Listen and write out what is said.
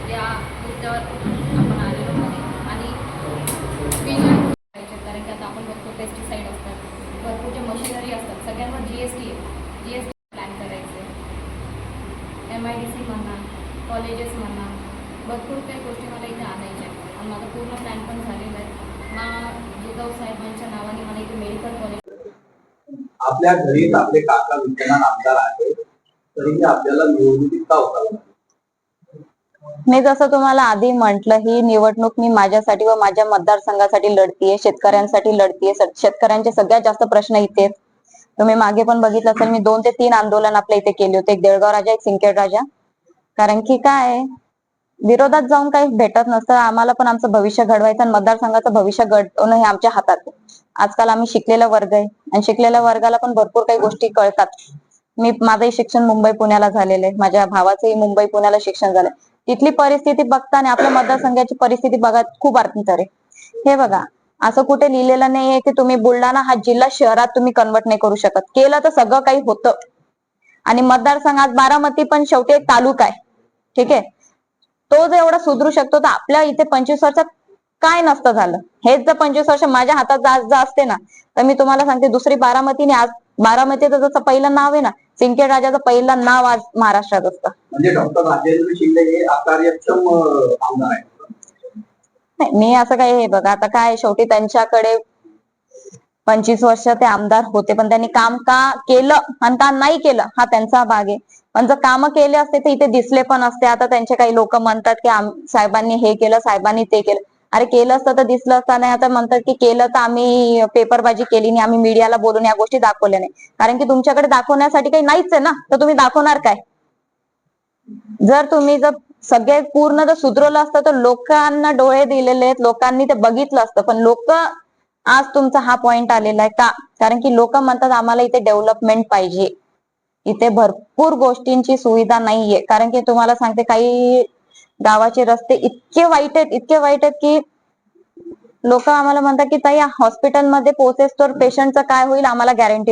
त्या मुद्द्यावर आपण आलेलो आहे. आणि कारण की आता आपण बघतो पेस्टिसाईड असतात, भरपूर जे मशिनरी असतात, सगळ्यांवर GST आहे. GST प्लॅन करायचे, MIDC म्हणा, कॉलेजेस म्हणा, भरपूर काही गोष्टी मला इथे आणायच्या आहेत. आणि माझा पूर्ण प्लॅन पण झालेला आहे. जिजाऊ साहेबांच्या नावाने मला इथे मेडिकल कॉलेज. आपल्या घरीच आपले काका विद्यमान आमदार आहेत, तरीही आपल्याला निवडणुकीत का उतरलं? मी जसं तुम्हाला आधी म्हटलं, ही निवडणूक मी माझ्यासाठी व माझ्या मतदारसंघासाठी लढतीये, शेतकऱ्यांसाठी लढतीये. शेतकऱ्यांचे सगळ्यात जास्त प्रश्न इथे. तुम्ही मागे पण बघितलं असेल, मी 2 ते 3 आंदोलन आपल्या इथे केले होते, एक देळगाव राजा, एक सिंदखेड राजा. कारण की काय, विरोधात जाऊन काही भेटत नसतं. आम्हाला पण आमचं भविष्य घडवायचं आणि मतदारसंघाचं भविष्य घडवणं हे आमच्या हातात आहे. आजकाल आम्ही शिकलेला वर्ग आहे आणि शिकलेल्या वर्गाला पण भरपूर काही गोष्टी कळतात. माझंही शिक्षण मुंबई पुण्याला झालेलं आहे, माझ्या भावाचंही मुंबई पुण्याला शिक्षण झालंय. तिथली परिस्थिती बघता आणि आपल्या मतदारसंघाची परिस्थिती बघा, खूप अंतर आहे. हे बघा, असं कुठे लिहिलेलं नाहीये की तुम्ही बुलढाणा हा जिल्हा शहरात तुम्ही कन्वर्ट नाही करू शकत. केलं तर सगळं काही होतं. आणि मतदारसंघात बारामती पण शेवटी एक तालुका आहे, ठीक आहे. तो जर एवढा सुधरू शकतो तर आपल्या इथे 25 वर्षात काय नसतं झालं. हेच जर 25 वर्ष माझ्या हातात असते ना, तर मी तुम्हाला सांगते, दुसरी बारामतीने आज बारामतीचं जसं पहिलं नाव आहे ना, सिंदखेड राजाचं पहिलं नाव आज महाराष्ट्रात असतं. म्हणजे डॉक्टर राजेंद्र शिंदे हे अकार्यक्षम आमदार आहेत? नाही, मी असं काही, हे बघा, आता काय, शेवटी त्यांच्याकडे 25 वर्ष ते आमदार होते, पण त्यांनी काम का केलं आणि का नाही केलं हा त्यांचा भाग आहे. पण जर काम केले असते तर इथे दिसले पण असते. आता त्यांचे काही लोक म्हणतात की साहेबांनी हे केलं, साहेबांनी ते केलं. अरे केलं असतं तर दिसलं असतं. नाही, आता म्हणतात की केलं तर आम्ही पेपरबाजी केली नाही, आम्ही मीडियाला बोलून या गोष्टी दाखवल्या नाही. कारण की तुमच्याकडे दाखवण्यासाठी काही नाहीच आहे ना, तर तुम्ही दाखवणार काय? जर सगळे पूर्ण जर सुधरवलं असतं तर लोकांना डोळे दिलेले आहेत, लोकांनी ते बघितलं असतं. पण लोक, आज तुमचा हा पॉइंट आलेला आहे का? कारण की लोक म्हणतात आम्हाला इथे डेव्हलपमेंट पाहिजे. इथे भरपूर गोष्टींची सुविधा नाहीये. कारण की तुम्हाला सांगते, काही गावाचे रस्ते इतके वाईट आहेत की लोक आम्हाला म्हणतात की ताई, हॉस्पिटलमध्ये पोहोचेस तर पेशंटचं काय होईल आम्हाला गॅरंटी